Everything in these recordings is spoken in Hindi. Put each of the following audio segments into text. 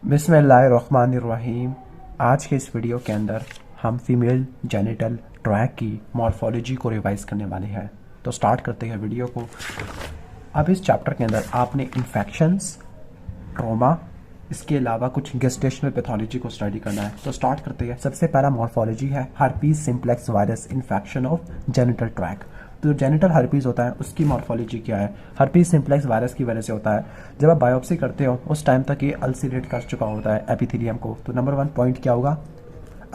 बिस्मिल्लाहिर्रहमानिर्रहीम। आज के इस वीडियो के अंदर हम फीमेल जेनिटल ट्रैक की मॉर्फोलॉजी को रिवाइज करने वाले हैं। तो स्टार्ट करते हैं वीडियो को। अब इस चैप्टर के अंदर आपने इन्फेक्शंस, ट्रॉमा, इसके अलावा कुछ गेस्टेशनल पैथोलॉजी को स्टडी करना है। तो स्टार्ट करते हैं। सबसे पहला मॉर्फोलॉजी है herpes simplex virus infection of genital track. तो जेनिटल हर्पीज होता है उसकी मॉर्फोलॉजी क्या है? हर्पीज सिम्प्लेक्स वायरस की वजह से होता है। जब आप बायोप्सी करते हो उस टाइम तक ये अल्सीरेट कर चुका होता है एपिथेलियम को। तो नंबर 1 पॉइंट क्या होगा?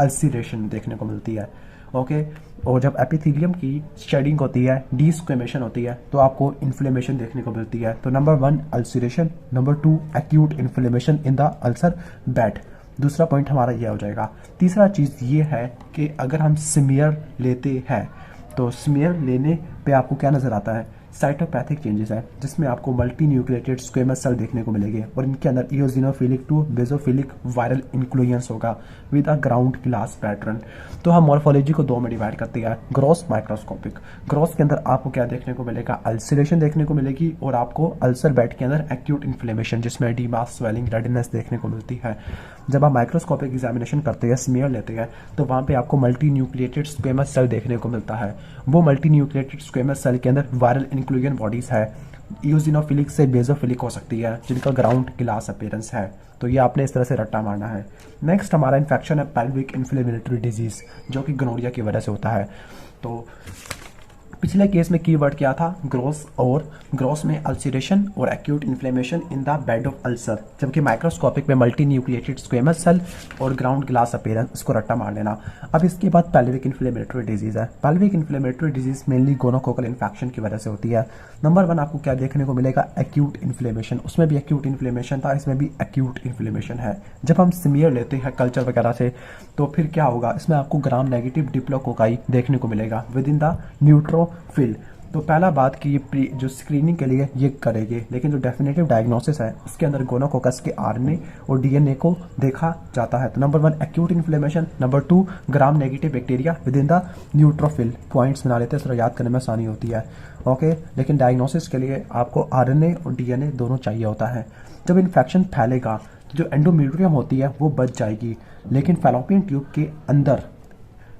अल्सीरेशन देखने को मिलती है। ओके। और जब एपिथेलियम की शेडिंग होती है, डीस्क्वेमेशन होती है, तो आपको इन्फ्लेमेशन देखने को मिलती है। तो number 1 ulceration, number 2 acute inflammation in the ulcer bed. दूसरा पॉइंट हमारा यह हो जाएगा। तीसरा चीज़ ये है कि अगर हम स्मीयर लेते हैं तो स्मीयर लेने पे आपको क्या नज़र आता है? साइटोपैथिक चेंजेस है, जिसमें आपको मल्टी न्यूक्लिएटेड स्क्वेमस सेल देखने को मिलेंगे और इनके अंदर eosinophilic to basophilic viral inclusions होगा with a ground glass pattern. तो हम मॉर्फोलॉजी को 2 में डिवाइड करते हैं, ग्रॉस, माइक्रोस्कोपिक। ग्रॉस के अंदर आपको क्या देखने को मिलेगा? अल्सरेशन देखने को मिलेगी और आपको अल्सर बेड के अंदर एक्यूट इन्फ्लेमेशन जिसमें एडिमा, स्वेलिंग, रेडनेस देखने को मिलती है। जब आप माइक्रोस्कोपिक एग्जामिनेशन करते हैं, स्मीयर लेते हैं, तो वहाँ पे आपको मल्टी न्यूक्लिएटेड स्क्वेमस सेल देखने को मिलता है। वो मल्टी न्यूक्लिएटेड स्क्वेमस सेल के अंदर वायरल इंक्लूजन बॉडीज है, इओसिनोफिलिक से बेसोफिलिक हो सकती है, जिनका ग्राउंड ग्लास अपीयरेंस है। तो ये आपने इस तरह से रट्टा मारना है। नेक्स्ट हमारा इन्फेक्शन है पेल्विक इन्फ्लेमेटरी डिजीज, जो कि गोनोरिया की वजह से होता है। तो पिछले केस में कीवर्ड क्या था? ग्रॉस। और ग्रॉस में अल्सरेशन और acute inflammation in the bed of ulcer, जबकि माइक्रोस्कोपिक में मल्टी न्यूक्लिएटेड स्क्वेमस सेल और ग्राउंड ग्लास अपीयरेंस, इसको रट्टा मार लेना। अब इसके बाद पेल्विक इन्फ्लेमेटरी डिजीज है। Pelvic inflammatory disease mainly gonococcal infection की वजह से होती है। नंबर 1 आपको क्या देखने को मिलेगा? Acute inflammation. उसमें भी एक्यूट इन्फ्लेमेशन था, इसमें भी एक्यूट इन्फ्लेमेशन है। जब हम स्मीयर लेते हैं कल्चर वगैरह से, तो फिर क्या होगा? इसमें आपको ग्राम नेगेटिव डिप्लोकोकाई देखने को मिलेगा विद इन द न्यूट्रोफिल। तो पहला बात कि ये जो स्क्रीनिंग के लिए ये करेंगे, लेकिन जो डेफिनेटिव डायग्नोसिस है उसके अंदर गोनोकोकस के आरएनए और डीएनए को देखा जाता है। तो number 1 acute inflammation, number 2 gram negative bacteria with in the neutrophil. Points बना लेते हैं, थोड़ा याद करने में आसानी होती है। ओके। लेकिन डायग्नोसिस के लिए आपको आरएनए और डीएनए दोनों चाहिए होता है। जब इन्फेक्शन फैलेगा, जो एंडोमेट्रियम होती है वो बच जाएगी, लेकिन फैलोपियन ट्यूब के अंदर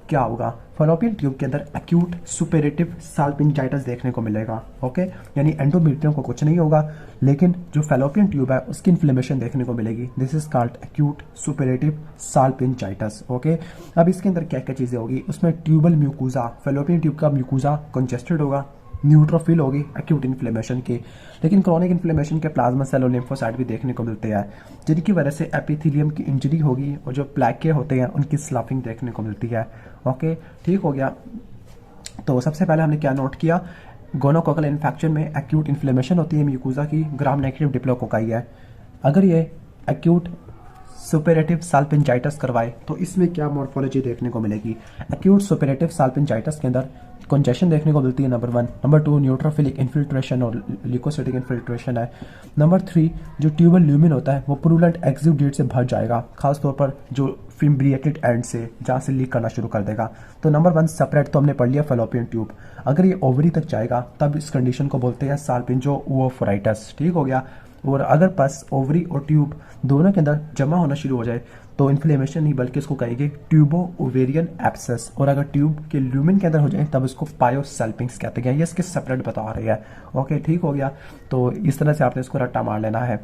क्या होगा? फैलोपियन ट्यूब के अंदर एक्यूट सुपेरेटिव साल्पिंजाइटिस देखने को मिलेगा। ओके। यानी एंडोमेट्रियम को कुछ नहीं होगा, लेकिन जो फैलोपियन ट्यूब है उसकी इन्फ्लेमेशन देखने को मिलेगी। This is called acute suppurative salpingitis. Okay. अब इसके अंदर क्या क्या चीज़ें होगी? उसमें ट्यूबल म्यूकोजा, फैलोपियन ट्यूब का म्यूकोजा कंजेस्टेड होगा, न्यूट्रोफिल होगी एक्यूट इन्फ्लेमेशन की। लेकिन क्रॉनिक इन्फ्लेमेशन के प्लाज्मा सेल और लिम्फोसाइट भी देखने को मिलते हैं, जिनकी वजह से एपिथेलियम की इंजरी होगी और जो प्लेके होते हैं उनकी स्लफिंग देखने को मिलती है। ओके, ठीक हो गया। तो सबसे पहले हमने क्या नोट किया? गोनोकोकल इन्फेक्शन में एक्यूट इन्फ्लेमेशन होती है म्यूकोजा की, ग्राम नेगेटिव डिप्लोकोकाई है। अगर ये एक्यूट सुपेरेटिव साल्पिंजाइटिस करवाए तो इसमें क्या मॉर्फोलॉजी देखने को मिलेगी? एक्यूट सुपेरेटिव साल्पिंजाइटिस के अंदर कंजेशन देखने को मिलती है, नंबर 1। नंबर 2 न्यूट्रोफिलिक इन्फिल्ट्रेशन और ल्यूकोसाइटिक इन्फिल्ट्रेशन है। नंबर 3 जो ट्यूबल ल्यूमिन होता है वो पुरुलेंट एक्सुडेट से भर जाएगा, खासतौर पर जो फिम्ब्रिएटेड एंड से, जहाँ से लीक करना शुरू कर देगा। तो नंबर 1 सेपरेट तो हमने पढ़ लिया फैलोपियन ट्यूब। अगर ये ओवरी तक जाएगा तब इस कंडीशन को बोलते हैं साल्पिंजो ओवोफोराइटिस। ठीक हो गया। और अगर बस ओवरी और ट्यूब दोनों के अंदर जमा होना शुरू हो जाए तो इन्फ्लेमेशन नहीं बल्कि इसको कहेंगे ट्यूबो ओवेरियन एब्सेस। और अगर ट्यूब के ल्यूमिन के अंदर हो जाए तब इसको पायोसेल्पिंग्स कहते हैं। ये इसके सेपरेट बता रही है। ओके, ठीक हो गया। तो इस तरह से आपने इसको रट्टा मार लेना है।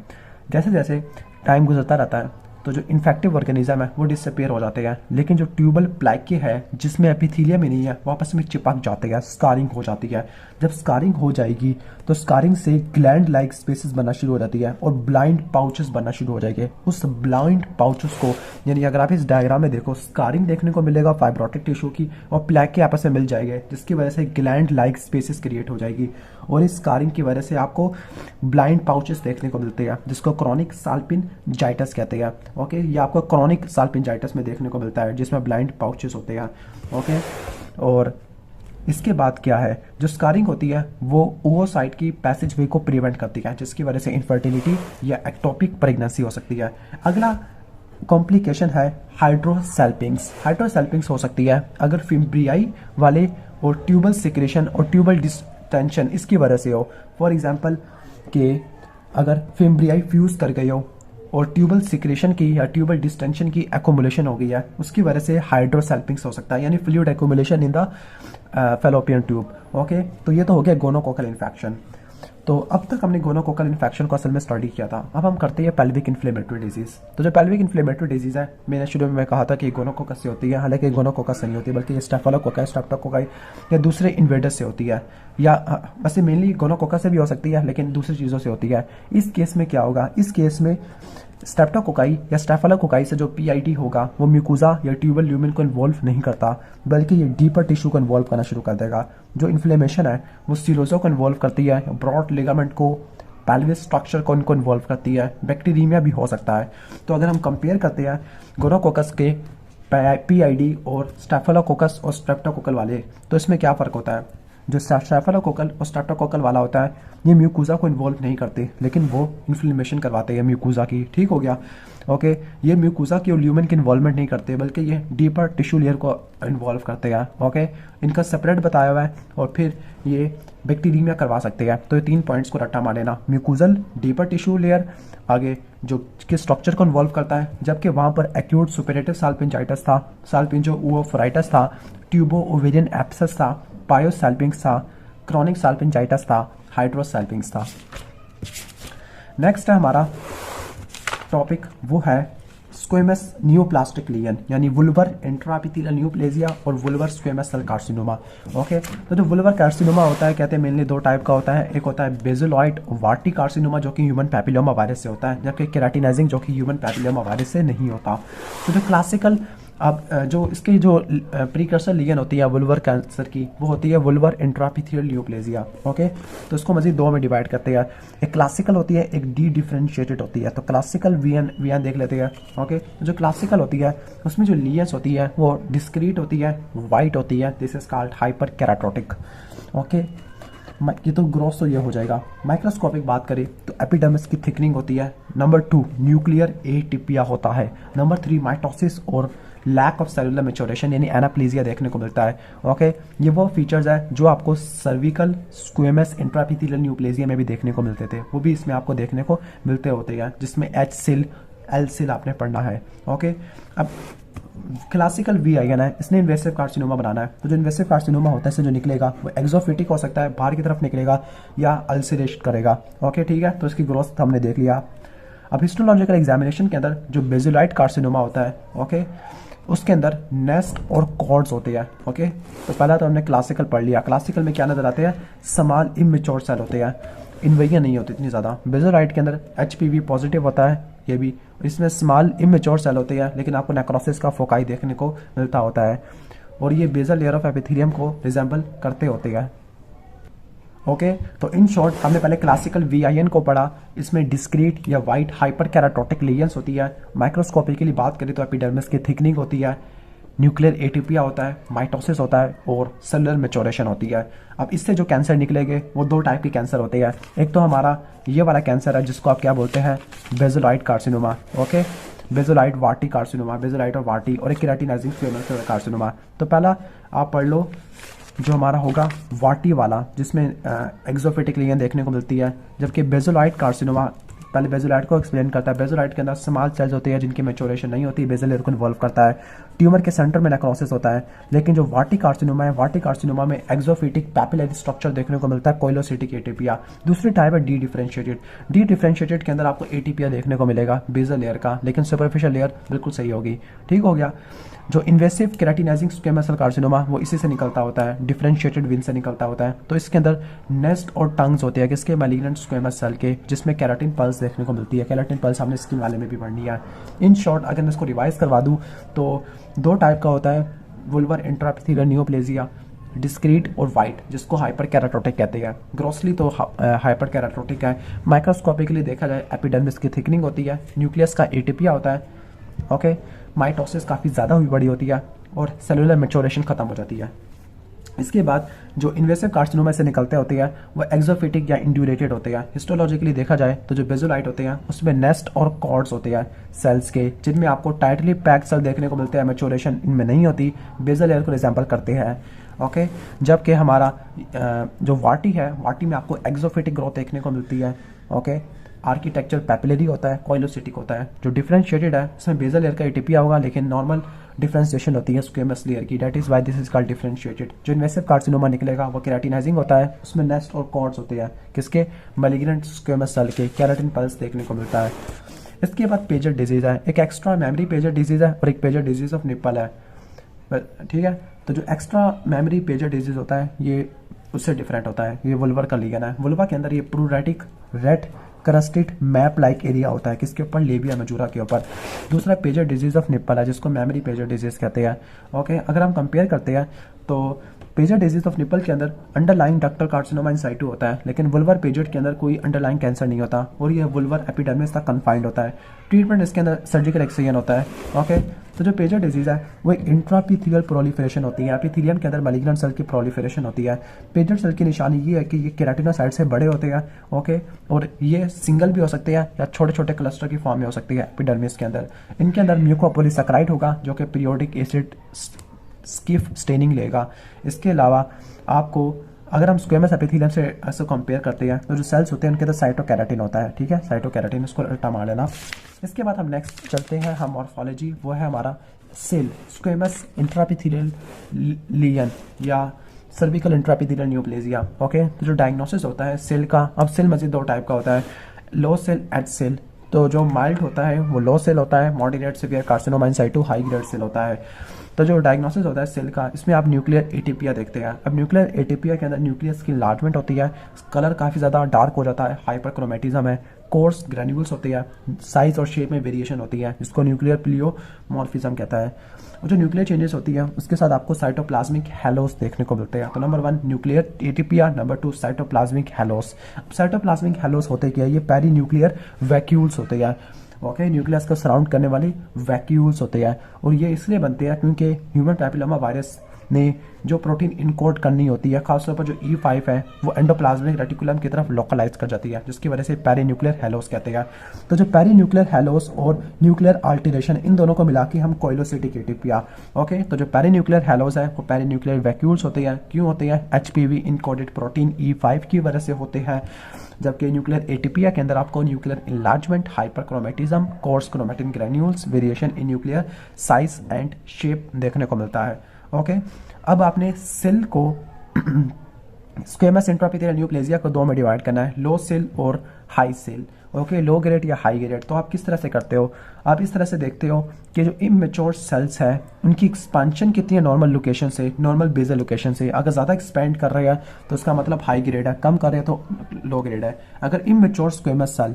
जैसे जैसे टाइम गुजरता रहता है तो जो इन्फेक्टिव ऑर्गेनिज्म है वो डिसअपियर हो जाते हैं, लेकिन जो ट्यूबल प्लेके है जिसमें एपिथेलियम ही नहीं है वो आपस में चिपक जाते हैं, स्कारिंग हो जाती है। जब स्कारिंग हो जाएगी तो स्कारिंग से ग्लैंड लाइक स्पेसेस बनना शुरू हो जाती है और ब्लाइंड पाउचेस बनना शुरू हो जाएंगे। उस ब्लाइंड पाउचेस को, यानी अगर आप इस डायग्राम में देखो, स्कारिंग देखने को मिलेगा फाइब्रोटिक टिश्यू की और प्लेके आपस में मिल जाएंगे, जिसकी वजह से ग्लैंड लाइक स्पेसेस क्रिएट हो जाएगी और इस स्कारिंग की वजह से आपको ब्लाइंड पाउचेस देखने को मिलते हैं, जिसको क्रॉनिक साल्पिंजाइटिस कहते हैं। ओके, ये आपको क्रॉनिक साल्पिंजाइटिस में देखने को मिलता है जिसमें ब्लाइंड पाउचेस होते हैं। ओके। और इसके बाद क्या है? जो स्कारिंग होती है वो ओवोसाइट की पैसेज वे को प्रिवेंट करती है, जिसकी वजह से इनफर्टिलिटी या एक्टोपिक प्रेगनेंसी हो सकती है। अगला कॉम्प्लिकेशन है हाइड्रोसेल्पिंग्स। हाइड्रोसेल्पिंग्स हो सकती है अगर फिम्ब्रियाई वाले और ट्यूबल सिक्रेशन और ट्यूबल डिस्टेंशन इसकी वजह से हो। फॉर एग्जांपल कि अगर फिम्ब्रियाई फ्यूज कर गई हो और ट्यूबल सिक्रेशन की या ट्यूबल डिस्टेंशन की एकोमुलेशन हो गई है, उसकी वजह से हाइड्रोसेल्पिंग्स हो सकता है, यानी fluid accumulation in the fallopian tube. Okay, तो ये तो हो गया गोनोकोकल इन्फेक्शन। तो अब तक हमने गोनोकोकल इन्फेक्शन को असल में स्टडी किया था। अब हम करते हैं पेल्विक इन्फ्लेमेटरी डिजीज। तो जो पेल्विक इन्फ्लेमेटरी डिजीज है, मैंने शुरू में कहा था कि गोनोकोकस से होती है, हालांकि गोनोकोकस से नहीं होती, बल्कि ये स्टेफिलोकोकस, स्ट्रेप्टोकोकाई या दूसरे इन्वेडर से होती है, या वैसे मेनली गोनोकोकस से भी हो सकती है, लेकिन दूसरी चीज़ों से होती है। इस केस में क्या होगा, इस केस में स्ट्रेप्टोकोकाई या स्टेफिलोकोकाई से जो पीआईडी होगा वो म्यूकोजा या ट्यूबल ल्यूमेन को इन्वॉल्व नहीं करता, बल्कि ये डीपर टिश्यू को इन्वॉल्व करना शुरू कर देगा। जो इन्फ्लेमेशन है वो सीरोजो को इन्वॉल्व करती है, ब्रॉड लिगामेंट को, पेल्विस स्ट्रक्चर को इनको इन्वॉल्व करती है, बैक्टीरिया भी हो सकता है। तो अगर हम कंपेयर करते हैं गोनोकोकस के पीआईडी और स्टेफिलोकोकस और स्ट्रेप्टोकोकल वाले, तो इसमें क्या फ़र्क होता है। जो स्टेफिलोकोकल और स्ट्रेप्टोकोकल वाला होता है ये म्यूकोजा को इन्वॉल्व नहीं करते, लेकिन वो इन्फ्लेमेशन करवाते हैं म्यूकोजा की। ठीक हो गया। ओके, ये म्यूकोजा की और ल्यूमेन की इन्वॉल्वमेंट नहीं करते, बल्कि ये डीपर टिश्यू लेयर को इन्वॉल्व करते हैं। ओके, इनका सेपरेट बताया हुआ है, और फिर ये बैक्टीरिया करवा सकते हैं। तो ये 3 पॉइंट्स को रट्टा मार लेना, म्यूकोजल, डीपर टिश्यू लेयर, आगे जो के स्ट्रक्चर को इन्वॉल्व करता है, जबकि वहाँ पर एक्यूट सुपरेटिव साल्पिंजाइटिस था, साल्पिंजो ओवोफोराइटिस था, ट्यूबो ओवेरियन एब्सेस था, पायोसाल्पिंग्स था, क्रॉनिक साल्पिंजाइटिस था, हाइड्रोसाल्पिंग्स था। नेक्स्ट है हमारा टॉपिक, वो है स्क्वेमस नियोप्लास्टिक लीजन, यानी वुल्वर इंट्राएपिथेलियल न्यूप्लेजिया और vulvar squamous cell carcinoma. Okay, तो जो वुल्वर कार्सिनोमा होता है, कहते हैं मेनली 2 टाइप का होता है। एक होता है बेसिलॉइड वार्टी कार्सिनोमा, जो कि ह्यूमन पैपिलोमा वायरस से होता है, जबकि केराटिनाइजिंग जो कि ह्यूमन पैपिलोमा वायरस से नहीं होता। तो जो क्लासिकल, अब जो इसकी जो प्रीकर्सर लीजन होती है वुल्वर कैंसर की, वो होती है वुल्वर इंट्राएपिथेलियल न्यूप्लेजिया। ओके, तो इसको मजीद 2 में डिवाइड करते हैं, एक क्लासिकल होती है, एक डी डिफरेंशिएटेड होती है। तो क्लासिकल वीएन देख लेते हैं। ओके, जो क्लासिकल होती है उसमें जो लीजन्स होती है वो डिस्क्रीट होती है, वाइट होती है, this is called hyperkeratotic. Okay, ये तो ग्रोथ तो ये हो जाएगा। माइक्रोस्कोपिक बात करें तो एपिडर्मिस की थिकनिंग होती है। नंबर 2 न्यूक्लियर एटिपिया होता है। नंबर 3 माइटोसिस और लैक ऑफ सेलुलर मैच्योरेशन यानी एनाप्लेजिया देखने को मिलता है। ओके, ये वो फीचर्स है जो आपको सर्विकल स्क्वेमस इंट्राएपिथेलियल न्यूप्लेजिया में भी देखने को मिलते थे, वो भी इसमें आपको देखने को मिलते होते हैं, जिसमें एच सिल, एल सिल आपने पढ़ना है। ओके, अब क्लासिकल VIN है, इसने इन्वेसिव कार्सिनोमा बनाना है। तो जो इन्वेसिव कार्सिनोमा होता है, इससे जो निकलेगा वो एक्सोफिटिक हो सकता है, बाहर की तरफ निकलेगा, या अल्सरेट करेगा। ओके, ठीक है, तो इसकी ग्रोथ हमने देख लिया। अब हिस्टोलॉजिकल एग्जामिनेशन के अंदर जो बेसिलॉइड कार्सिनोमा होता है, ओके, उसके अंदर नेस्ट और कॉर्ड्स होते हैं। ओके, तो पहला तो हमने क्लासिकल पढ़ लिया। क्लासिकल में क्या नजर आते हैं, स्मॉल इमेच्योर सेल होते हैं, इन्वेरिया नहीं होती इतनी ज़्यादा। बेसिलॉइड के अंदर HPV पॉजिटिव होता है, ये भी, इसमें स्मॉल इमेच्योर सेल होते हैं, लेकिन आपको नेक्रोसिस का फोकाई देखने को मिलता होता है, और ये बेसल लेयर ऑफ एपिथेलियम को रिजेंबल करते होते हैं। ओके, तो इन शॉर्ट हमने पहले क्लासिकल VIN को पढ़ा, इसमें डिस्क्रीट या वाइट हाइपर कैराटोटिक लीजन्स होती है। माइक्रोस्कोपिकली बात करें तो एपिडर्मिस की थिकनिंग होती है, न्यूक्लियर एटिपिया होता है, माइटोसिस होता है, और सेलुलर मैच्योरेशन होती है। अब इससे जो कैंसर निकलेंगे वो 2 टाइप के कैंसर होते हैं। एक तो हमारा ये वाला कैंसर है जिसको आप क्या बोलते हैं, बेसिलॉइड कार्सिनोमा। ओके, बेसिलॉइड वार्टी कार्सिनोमा, बेसिलॉइड और वार्टी, और एक केराटिनाइजिंग स्क्वेमस सेल कार्सिनोमा। तो पहला आप पढ़ लो जो हमारा होगा वार्टी वाला, जिसमें एक्सोफिटिक लीजन देखने को मिलती है, जबकि बेसिलॉइड कार्सिनोमा पहले बेसिलॉइड को एक्सप्लेन करता है। बेसिलॉइड के अंदर स्मॉल सेल्स होती है जिनकी मैच्योरेशन नहीं होती, बेसल लेयर को इन्वॉल्व करता है, ट्यूमर के सेंटर में नेक्रोसिस होता है। लेकिन जो वार्टी कार्सिनोमा है, वार्टी कार्सिनोमा में एक्सोफिटिक पैपिलरी स्ट्रक्चर देखने को मिलता है, कोइलोसिटिक एटिपिया। दूसरी टाइप है डी डिफरेंशिएटेड। डी डिफरेंशिएटेड के अंदर आपको एटिपिया देखने को मिलेगा बेसल लेयर का, लेकिन सुपरफिशियल लेयर बिल्कुल सही होगी। ठीक हो गया। जो invasive keratinizing squamous cell carcinoma वो इसी से निकलता होता है, डिफरेंशिएटेड विन से निकलता होता है। तो इसके अंदर नेस्ट और टंग्स होते हैं किसके, मैलिग्नेंट स्क्वेमस सेल के, जिसमें केराटिन पल्स देखने को मिलती है। केराटिन पल्स हमने स्किन वाले में भी पढ़नी है। इन शॉर्ट अगर मैं इसको रिवाइज करवा दूं तो 2 टाइप का होता है, वुल्वर इंट्राएपिथेलियल न्यूप्लेजिया, डिस्क्रीट और वाइट, जिसको हाइपर कैराटोटिक कहते हैं। ग्रोसली तो हाइपर कैराटोटिक है। माइक्रोस्कोपिकली देखा जाए एपिडर्मिस की थिकनिंग होती है, न्यूक्लियस का एटिपिया होता है। ओके, माइटोसिस काफ़ी ज़्यादा हुई बड़ी होती है, और सेलुलर मैच्योरेशन खत्म हो जाती है। इसके बाद जो इन्वेसिव कार्सिनोमा से निकलते होते हैं वो एक्सोफिटिक या इंड्यूरेटेड होते हैं। हिस्टोलॉजिकली देखा जाए तो जो बेसिलॉइड होते हैं उसमें नेस्ट और कॉर्ड्स होते हैं सेल्स के, जिनमें आपको टाइटली पैक्ड सेल देखने को मिलते हैं, मैच्योरेशन इनमें नहीं होती, बेसल लेयर को रिजेंबल करते हैं। ओके, जबकि हमारा जो वार्टी है, वार्टी में आपको एक्सोफिटिक ग्रोथ देखने को मिलती है। ओके, आर्किटेक्चर पैपिलरी होता है, कोइलोसिटिक होता है। जो डिफरेंशिएटेड है इसमें बेसल लेयर का एटीपिया होगा, लेकिन नॉर्मल डिफरेंशिएशन होती है स्क्वेमस लेयर की, that is why this is called differentiated. जो इन्वेसिव कार्सिनोमा निकलेगा वो केराटिनाइजिंग होता है, उसमें नेस्ट और कॉर्ड्स होते हैं किसके, मैलिग्नेंट स्क्वेमस सेल के, केराटिन पल्स देखने को मिलता है। इसके बाद पेजर डिजीज है, एक एक्स्ट्रा मेमोरी पेजर डिजीज है और एक पेजर डिजीज ऑफ निप्पल है, ठीक है। तो जो एक्स्ट्रा मेमोरी पेजर डिजीज होता है ये उससे डिफरेंट होता है, ये वुल्वर का लीगन है। वुल्वा के अंदर ये pruritic red crusted map like area होता है, किसके ऊपर, लेबिया मेजोरा के ऊपर। दूसरा पेजर डिजीज ऑफ निप्पल है जिसको मेमोरी पेजर डिजीज कहते हैं, ओके। अगर हम कंपेयर करते हैं तो पेजर डिजीज ऑफ निप्पल के अंदर अंडरलाइंग डक्टल कार्सिनोमा इन साइटू होता है, लेकिन वुल्वर पेजर के अंदर कोई अंडरलाइंग कैंसर नहीं होता और ये वुल्वर एपिडर्मिस तक कन्फाइंड होता है। ट्रीटमेंट इसके अंदर सर्जिकल एक्सजन होता है, ओके। तो जो पेजर डिजीज है वो इंट्रापिथेलियल प्रोलिफरेशन होती है, एपिथेलियम के अंदर मैलिग्नेंट सेल की प्रोलिफरेशन होती है। पेजर सेल की निशानी ये है कि ये केराटिनोसाइट से बड़े होते हैं, ओके, और ये सिंगल भी हो सकते हैं या छोटे छोटे क्लस्टर की फॉर्म में हो सकती है एपिडर्मिस के अंदर। इनके अंदर म्यूकोपॉलीसैकेराइड होगा जो कि पीरियोडिक एसिड स्किफ स्टेनिंग लेगा। इसके अलावा आपको अगर हम स्क्वेमस एपिथेलियम से ऐसे कंपेयर करते हैं तो जो सेल्स होते हैं उनके अंदर साइटोकेराटिन होता है, ठीक है, साइटोकेराटिन, इसको उल्टा मार लेना। इसके बाद हम नेक्स्ट चलते हैं हम मॉर्फोलॉजी, वो है हमारा सेल, स्क्वेमस इंट्रापिथेलियल लीजन या सर्विकल इंट्रापिथेलियल न्यूप्लेजिया, ओके। तो जो डायग्नोसिस होता है सेल का, अब सेल मजीद दो टाइप का होता है, लो सेल, एज सेल। तो जो माइल्ड होता है वो लो सेल होता है, moderate severe carcinoma in situ high grade cell होता है। तो जो डायग्नोसिस होता है सेल का, इसमें आप न्यूक्लियर एटीपिया देखते हैं। अब न्यूक्लियर एटीपिया के अंदर न्यूक्लियस की लार्जमेंट होती है, कलर काफ़ी ज़्यादा डार्क हो जाता है, हाइपरक्रोमेटिज्म है, कोर्स ग्रेन्यूल्स होती है, साइज और शेप में वेरिएशन होती है जिसको न्यूक्लियर प्लियोमॉर्फिज्म कहता है। और जो न्यूक्लियर चेंजेस होती है उसके साथ आपको साइटोप्लाज्मिक हेलोस देखने को मिलते हैं। तो number 1 nuclear atypia, number 2 cytoplasmic halos. Cytoplasmic halos होते क्या है, ये पेरी न्यूक्लियर वैक्यूल्स होते हैं, ओके, न्यूक्लियस को सराउंड करने वाली वैक्यूल्स होते हैं। और ये इसलिए बनते हैं क्योंकि ह्यूमन पैपिलोमा वायरस ने जो प्रोटीन इनकोड करनी होती है, खासतौर पर जो E5 है वो एंडोप्लाज्मिक रेटिकुलम की तरफ लोकलाइज कर जाती है, जिसकी वजह से पेरीन्यूक्लियर हेलोस कहते हैं। तो जो पेरीन्यूक्लियर हेलोस और न्यूक्लियर अल्टरेशन, इन दोनों को मिला के हम कोइलोसिटिक एटीपिया, ओके। तो जो पेरीन्यूक्लियर हेलोस है वो पेरीन्यूक्लियर वैक्यूल्स होते हैं, क्यों होते हैं, HPV इनकोडेड प्रोटीन E5 की वजह से होते हैं। जबकि न्यूक्लियर एटीपिया के अंदर आपको nuclear enlargement, hyperchromatism, coarse chromatin granules, variation in nuclear size and shape देखने को मिलता है, ओके। अब आपने सेल को स्क्वेमस इंट्रापिथेलियल न्यूप्लेजिया को दो में डिवाइड करना है, लो सेल और high cell, okay, low grade या हाई ग्रेड। तो आप किस तरह से करते हो, आप इस तरह से देखते हो कि जो इमेच्योर सेल्स है उनकी एक्सपेंशन कितनी है नॉर्मल लोकेशन से, नॉर्मल बेसल लोकेशन से। अगर ज़्यादा एक्सपेंड कर रहे हैं तो उसका मतलब हाई ग्रेड है, कम कर रहे हैं तो लो ग्रेड है। अगर इमेच्योर स्क्वेमस सेल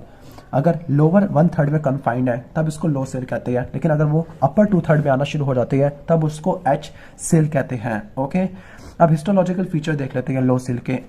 अगर लोअर 1/3 में कन्फाइंड है तब इसको लो सेल कहते हैं, लेकिन अगर वो अपर 2/3 में आना शुरू हो जाती है तब उसको H सेल कहते हैं, ओके। अब हिस्टोलॉजिकल फीचर देख लेते हैं लो सेल के।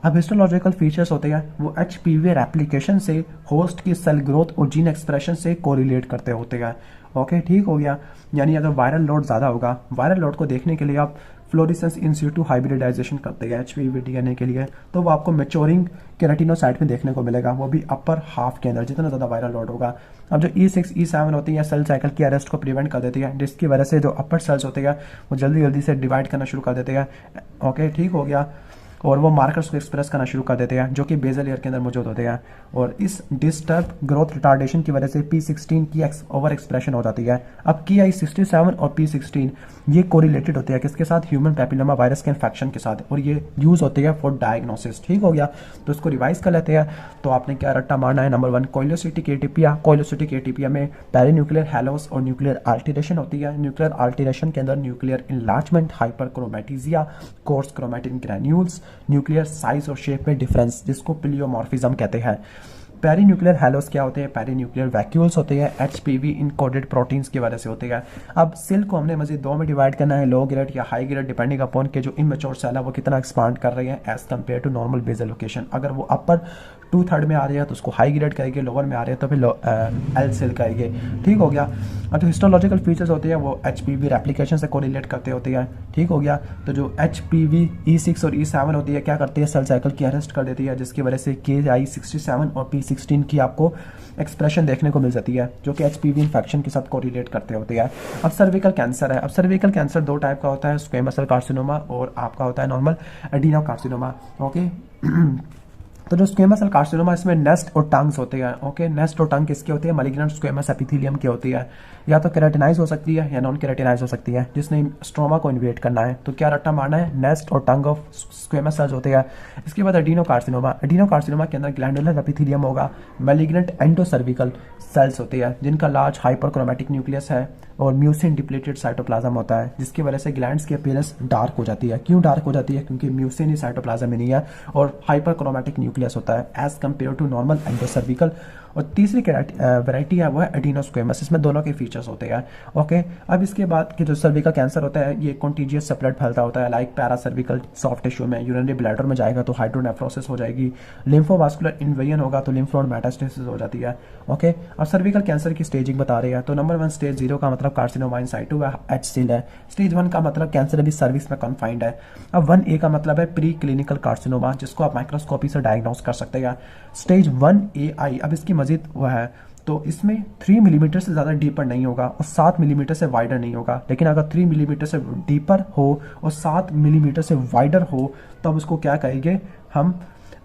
अब हिस्टोलॉजिकल फीचर्स होते हैं वो HPV रेप्लिकेशन से, होस्ट की सेल ग्रोथ और जीन एक्सप्रेशन से कोरिलेट करते होते हैं, ओके, ठीक हो गया। यानी अगर वायरल लोड ज़्यादा होगा, वायरल लोड को देखने के लिए आप फ्लोरिसेंस इन सिटू हाइब्रिडाइजेशन करते हैं HPV DNA के लिए, तो वो आपको मैच्योरिंग केराटिनोसाइट में देखने को मिलेगा, वो भी अपर हाफ के अंदर, जितना ज़्यादा वायरल लोड होगा। अब जो E6 E7 होती है सेल साइकिल की अरेस्ट को प्रिवेंट कर देती है, जिसकी वजह से जो अपर सेल्स होते हैं वो जल्दी जल्दी से डिवाइड करना शुरू कर देते हैं, ओके, ठीक हो गया। और वो मार्कर्स को एक्सप्रेस करना शुरू कर देते हैं जो कि बेसल लेयर के अंदर मौजूद होते हैं। और इस डिस्टर्ब ग्रोथ रिटार्डेशन की वजह से P16 की ओवर एक्सप्रेशन हो जाती है। अब Ki67 और P16 ये कोरिलेटेड होते हैं किसके साथ, ह्यूमन पैपिलोमा वायरस के इन्फेक्शन के साथ, और ये यूज होते हैं फॉर डायग्नोसिस, ठीक हो गया। तो इसको रिवाइज कर लेते हैं। तो आपने क्या रट्टा मारना है, नंबर 1 कोइलोसिटिक एटीपिया, कोइलोसिटिक एटीपिया में पेरीन्यूक्लियर हेलोस और न्यूक्लियर अल्टरेशन होती है। न्यूक्लियर अल्टरेशन के अंदर nuclear enlargement, hyperchromasia, coarse chromatin granules, nuclear size और शेप में डिफरेंस जिसको प्लियोमॉर्फिज्म कहते हैं। पेरीन्यूक्लियर हेलोस क्या होते हैं, पेरीन्यूक्लियर वैक्यूल्स होते हैं, HPV इनकोडेड प्रोटीन्स की वजह से होते हैं। अब सेल को हमने मजीद दो में डिवाइड करना है, लो ग्रेड या हाई ग्रेड, डिपेंडिंग अपॉन के जो इमेच्योर सेल है वो कितना एक्सपांड कर रहे हैं as compared to normal basal location. अगर वो अपर 2/3 में आ रहे हैं तो उसको हाई ग्रेड कहेंगे, लोअर में आ रहे हैं तो फिर L सेल कहेंगे, ठीक हो गया। और जो हिस्टोलॉजिकल फीचर्स होते हैं वो HPV रेप्लिकेशन से कोरिलेट करते होते हैं, ठीक हो गया। तो जो HPV E6 और E7 होती है क्या करती है, सेल साइकिल की अरेस्ट कर देती है, जिसकी वजह से Ki67 और P16 की आपको एक्सप्रेशन देखने को मिल जाती है जो कि HPV इन्फेक्शन के साथ कोरिलेट करते होते हैं। अब सर्विकल कैंसर है। अब सर्विकल कैंसर दो टाइप का होता है, स्क्वेमस सेल कार्सिनोमा और आपका होता है नॉर्मल एडिनो कार्सिनोमा, ओके। तो जो स्क्वेमस सेल कार्सिनोमा इसमें नेस्ट और टंग्स होते हैं। ओके, नेस्ट और टंग किसके होते हैं? मैलिग्नेंट स्क्वेमस एपिथेलियम की होती है। या तो केराटिनाइज हो सकती है या नॉन केराटिनाइज हो सकती है, जिसने स्ट्रोमा को इन्वेट करना है। तो क्या रट्टा मारना है? नेस्ट और टंग ऑफ स्क्वेमस सेल्स होते हैं। इसके बाद एडिनोकार्सिनोमा। एडिनोकार्सिनोमा के अंदर ग्लैंडुलर एपिथेलियम होगा। मैलिग्नेंट एंडोसर्विकल सेल्स होती है जिनका लार्ज हाइपरक्रोमैटिक न्यूक्लियस है और म्यूसिन डिप्लीटेड साइटोप्लाज्म होता है, जिसकी वजह से ग्लैंड्स की अपीयरेंस डार्क हो जाती है। क्यों डार्क हो जाती है? क्योंकि म्यूसिन ही साइटोप्लाज्म में नहीं है और हाइपरक्रोमैटिक न्यूक्लियस होता है एज कंपेयर टू नॉर्मल एंडोसर्विकल। और तीसरी वैरायटी है वो है एडिनोस्क्वेमस, इसमें दोनों के फीचर्स होते हैं। ओके, अब इसके बाद की जो सर्विकल कैंसर होता है ये कॉन्टीजियस सेपरेट फैलता होता है, लाइक पैरासर्विकल सॉफ्ट टिश्यू में। यूरिनरी ब्लैडर में जाएगा तो हाइड्रोनेफ्रोसिस हो जाएगी। लिम्फोवास्कुलर इन्वेजन होगा तो लिम्फ नोड मेटास्टेसिस हो जाती है। ओके, अब सर्विकल कैंसर की स्टेजिंग बता रही है। तो नंबर 1 स्टेज 0 का मतलब कार्सिनोमा इन साइटू HCL है। स्टेज 1 का मतलब कैंसर अभी सर्विक्स में कन्फाइंड है। अब 1A का मतलब है प्री क्लिनिकल कार्सिनोमा, जिसको आप माइक्रोस्कोपी से डायग्नोस कर सकते हैं। स्टेज 1AI अब इसकी मजीद वह है, तो इसमें 3 मिलीमीटर से ज़्यादा डीपर नहीं होगा और 7 मिलीमीटर से वाइडर नहीं होगा। लेकिन अगर 3 मिलीमीटर से डीपर हो और 7 मिलीमीटर से वाइडर हो तब उसको क्या कहेंगे हम?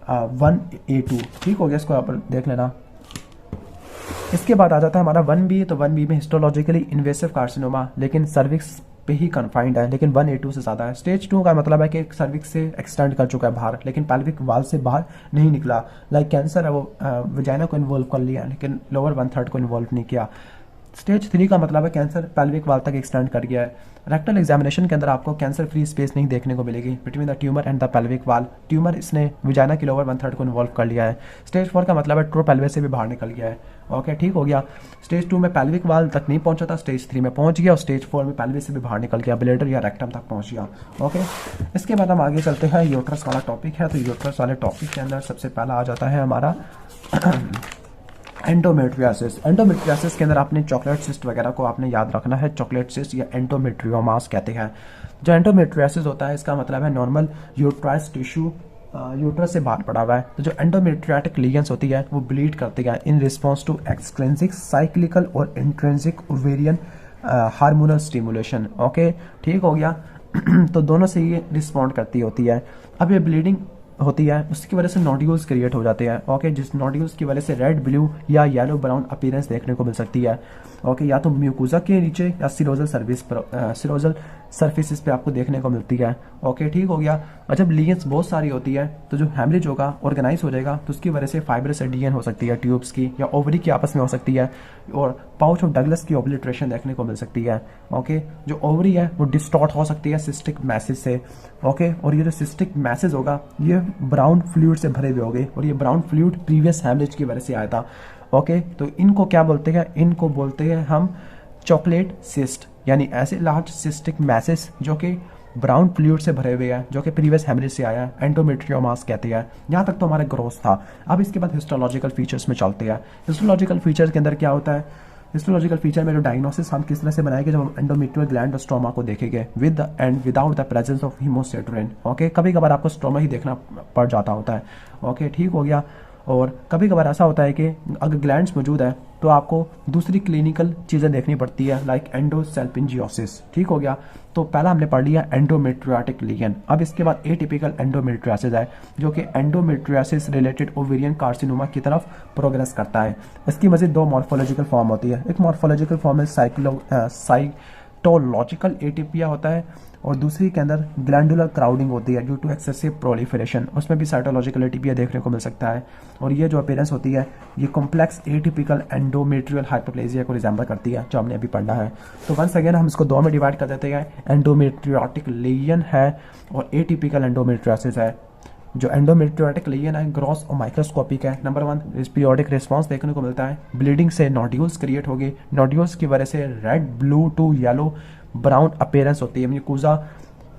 1A2। ठीक हो गया, इसको आप देख लेना। इसके बाद आ जाता है हमारा 1B। तो 1B में हिस्टोलॉजिकली इन्वेसिव कार्सिनोमा, लेकिन सर्विक्स पे ही कन्फाइंड है, लेकिन 1A2 से ज़्यादा है। स्टेज 2 का मतलब है कि सर्विक्स से एक्सटेंड कर चुका है बाहर, लेकिन पेल्विक वाल से बाहर नहीं निकला। लाइक कैंसर है वो वजाइना को इन्वॉल्व कर लिया लेकिन लोअर 1/3 को इन्वॉल्व नहीं किया। स्टेज 3 का मतलब है कैंसर पेल्विक वाल तक एक्सटेंड कर गया है। रेक्टल एग्जामिनेशन के अंदर आपको कैंसर फ्री स्पेस नहीं देखने को मिलेगी between the tumour and the pelvic वाल। ट्यूमर इसने विजाइना की लोअर 1/3 को इन्वॉल्व कर लिया है। स्टेज 4 का मतलब है ट्रो पेल्विस से भी बाहर निकल गया है। ओके, ठीक हो गया। स्टेज 2 में पेल्विक वाल तक नहीं पहुंचा था, स्टेज 3 में पहुंच गया और स्टेज 4 में पेल्विस से भी बाहर निकल गया, ब्लेडर या रेक्टम तक पहुंच गया। ओके, इसके बाद हम आगे चलते हैं। यूट्रस वाला टॉपिक है। तो यूट्रस वाले टॉपिक के अंदर सबसे पहला आ जाता है हमारा एंडोमेट्रियोसिस। एंडोमेट्रियोसिस के अंदर आपने चॉकलेट सिस्ट वगैरह को आपने याद रखना है। चॉकलेट सिस्ट या एंडोमेट्रियोमास कहते हैं। जो एंडोमेट्रियोसिस होता है इसका मतलब है नॉर्मल यूट्राइस टिश्यू यूट्रस से बाहर पड़ा हुआ है। तो जो एंडोमेट्रियाटिक लीजन्स होती है वो ब्लीड करती है in response to extrinsic cyclical और intrinsic ovarian hormonal stimulation. Okay, ठीक हो गया। तो दोनों से ये रिस्पॉन्ड करती होती है। अब ये ब्लीडिंग होती है, उसकी वजह से नोड्यूल्स क्रिएट हो जाते हैं। ओके, जिस नोड्यूल्स की वजह से रेड, ब्लू या येलो ब्राउन अपीयरेंस देखने को मिल सकती है। ओके, या तो म्यूकोजा के नीचे या सिरोजल सर्फेसिस पे आपको देखने को मिलती है। ओके, ठीक हो गया। और जब लीजन्स बहुत सारी होती है तो जो हेमरेज होगा ऑर्गेनाइज हो जाएगा, तो उसकी वजह से फाइब्रस एडियन हो सकती है ट्यूब्स की, या ओवरी की आपस में हो सकती है, और पाउच ऑफ डगलस की ओब्लिट्रेशन देखने को मिल सकती है। ओके, जो ओवरी है वो डिस्टॉर्ट हो सकती है सिस्टिक मैसेज से। ओके, और ये जो सिस्टिक मैसेज होगा ये ब्राउन फ्लूइड से भरे हुए होंगे, और ये ब्राउन फ्लूइड प्रीवियस हेमरेज की वजह से आया था। ओके, तो इनको क्या बोलते हैं? इनको बोलते हैं हम चॉकलेट सिस्ट, यानी ऐसे लार्ज सिस्टिक मैसेज जो कि ब्राउन फ्लूइड से भरे हुए हैं, जो कि प्रीवियस हेमरेज से आया है, एंडोमेट्रियोमास कहते हैं। यहाँ तक तो हमारा ग्रोथ था। अब इसके बाद हिस्टोलॉजिकल फीचर्स में चलते हैं। हिस्टोलॉजिकल फीचर्स के अंदर क्या होता है? हिस्टोलॉजिकल फीचर में जो डायग्नोसिस हम किस तरह से बनाएंगे, जब हम एंडोमेट्रियल ग्लैंड और स्ट्रोमा को देखेंगे with and without the presence of hemosiderin. Okay, कभी कभार आपको स्ट्रोमा ही देखना पड़ जाता होता है। ओके, ठीक हो गया। और कभी कभार ऐसा होता है कि अगर ग्लैंड्स मौजूद है तो आपको दूसरी क्लिनिकल चीज़ें देखनी पड़ती है, लाइक एंडोसेल्पिंजियोसिस। ठीक हो गया। तो पहला हमने पढ़ लिया एंडोमेट्रियाटिक लीजन। अब इसके बाद एटिपिकल एंडोमेट्रियोसिस है, जो कि एंडोमेट्रियोसिस रिलेटेड ओवेरियन कार्सिनोमा की तरफ प्रोग्रेस करता है। इसकी मज़ीद 2 मॉर्फोलॉजिकल फॉर्म होती है। एक मॉर्फोलॉजिकल फॉर्म में साइटोलॉजिकल एटिपिया होता है, और दूसरी के अंदर ग्लैंडुलर क्राउडिंग होती है ड्यू टू एक्सेसिव प्रोलिफरेशन, उसमें भी साइटोलॉजिकल एटिपिया देखने को मिल सकता है। और ये जो अपीयरेंस होती है ये कॉम्प्लेक्स एटिपिकल एंडोमेट्रियल हाइपरप्लेजिया को रिजेंबल करती है, जो हमने अभी पढ़ा है। तो वंस अगेन हम इसको 2 में डिवाइड कर देते हैं, एंडोमेट्रियोटिक लीजन है और एटिपिकल एंडोमेट्रियोसिस है। जो एंडोमेट्रियोटिक लीजन है ग्रॉस और माइक्रोस्कोपिक है। नंबर 1 पीरियोडिक रिस्पॉन्स देखने को मिलता है, ब्लीडिंग से नोड्यूल्स क्रिएट होगी, नोड्यूल्स की वजह से red, blue to yellow brown appearance होती है म्यूकोजा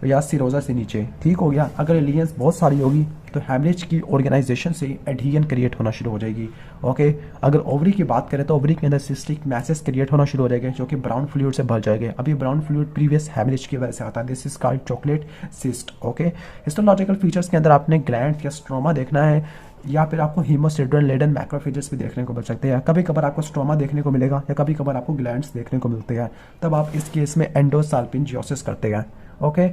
या सिरोजा से नीचे। ठीक हो गया। अगर लीजन्स बहुत सारी होगी तो हेमरेज की ऑर्गेनाइजेशन से एडहियन क्रिएट होना शुरू हो जाएगी। ओके, अगर ओवरी की बात करें तो ओवरी के अंदर सिस्टिक मैसेज क्रिएट होना शुरू हो जाएंगे, जो कि ब्राउन फ्लूइड से भर जाएंगे। अभी ब्राउन फ्लूइड प्रीवियस हेमरेज की वजह से आता है। This is called chocolate cyst. Okay, histological features के अंदर आपने ग्लैंड या स्ट्रोमा देखना है, या फिर आपको हीमोसिट्रिन लेडन मैक्रोफेजेस भी देखने को मिल सकते हैं। कभी कभार आपको स्ट्रोमा देखने को मिलेगा या कभी कभार आपको ग्लैंड्स देखने को मिलते हैं। तब आप इस केस में एंडोसाल्पिंजियोसिस करते हैं। ओके,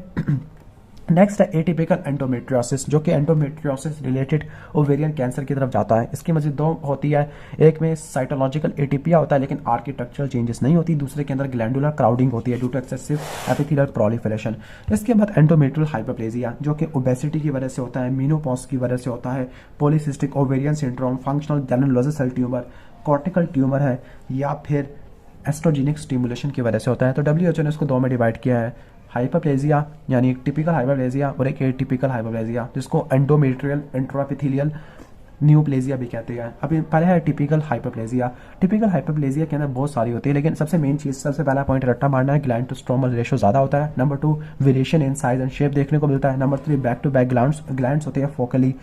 नेक्स्ट है एटिपिकल एंडोमेट्रियोसिस, जो कि एंडोमेट्रियोसिस रिलेटेड ओवेरियन कैंसर की तरफ जाता है। इसकी मजीद दो होती है, एक में साइटोलॉजिकल एटीपिया होता है लेकिन आर्किटेक्चरल चेंजेस नहीं होती, दूसरे के अंदर ग्लैंडुलर क्राउडिंग होती है due to excessive epithelial proliferation. इसके बाद एंडोमेट्रियल हाइपरप्लेजिया, जो कि ओबेसिटी की वजह से होता है, मेनोपॉज की वजह से होता है, polycystic ovarian syndrome, functional granulosa cell tumour, cortical tumour है, या फिर एस्ट्रोजेनिक स्टिमुलेशन की वजह से होता है। तो डब्ल्यूएचओ ने इसको दो में डिवाइड किया है, हाइपरप्लेजिया यानी एक टिपिकल हाइपरप्लेजिया और एक एटिपिकल हाइपरप्लेजिया, जिसको एंडोमेट्रियल इंट्रापिथेलियल न्यूप्लेजिया भी कहते हैं। अभी पहले है टिपिकल हाइपरप्लेजिया। टिपिकल हाइपरप्लेजिया के अंदर बहुत सारी होती है, लेकिन सबसे मेन चीज, सबसे पहला पॉइंट रट्टा मारना है, ग्लैंड टू स्ट्रोमल रेशो ज्यादा होता है। Number 2, variation in size and shape देखने को मिलता है। Number 3, back to back glands होते हैं focally.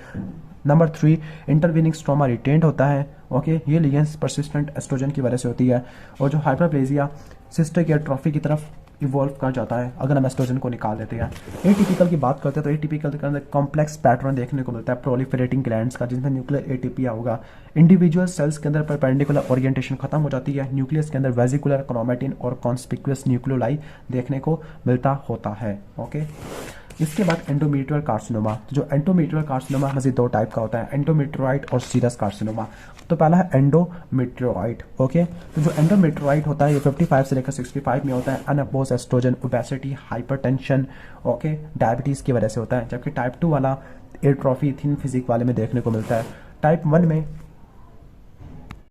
Number 3, intervening stroma retained होता है। ओके, ये लिगेंड्स परसिस्टेंट एस्ट्रोजन की वजह से होती है। और जो हाइपरप्लेजिया सिस्टिक एट्रोफी की तरफ इवॉल्व कर जाता है अगर हम एस्ट्रोजन को निकाल देते हैं। एटीपिकल की बात करते हैं तो एटीपिकल के अंदर कॉम्प्लेक्स पैटर्न देखने को मिलता है प्रोलिफरेटिंग ग्लैंड्स का, जिसमें न्यूक्लियर एटीपिया होगा। इंडिविजुअल सेल्स के अंदर परपेंडिकुलर ओरिएंटेशन खत्म हो जाती है। न्यूक्लियस के अंदर वेजिकुलर क्रोमैटिन और कॉन्स्पिक्यूअस न्यूक्लियोलाई देखने को मिलता होता है। ओके, इसके बाद एंडोमेट्रियल कार्सिनोमा। जो एंडोमेट्रियल कार्सिनोमा मजीद दो टाइप का होता है, एंडोमेट्रियोइड और सीरस कार्सिनोमा। तो पहला है एंडोमेट्रियोइड। ओके, तो जो एंडोमेट्रियोइड होता है ये 55 से लेकर 65 में होता है। Unopposed estrogen, obesity, hypertension, okay, diabetes की वजह से होता है। जबकि टाइप 2 वाला एट्रोफी थिन फिजिक वाले में देखने को मिलता है। टाइप 1 में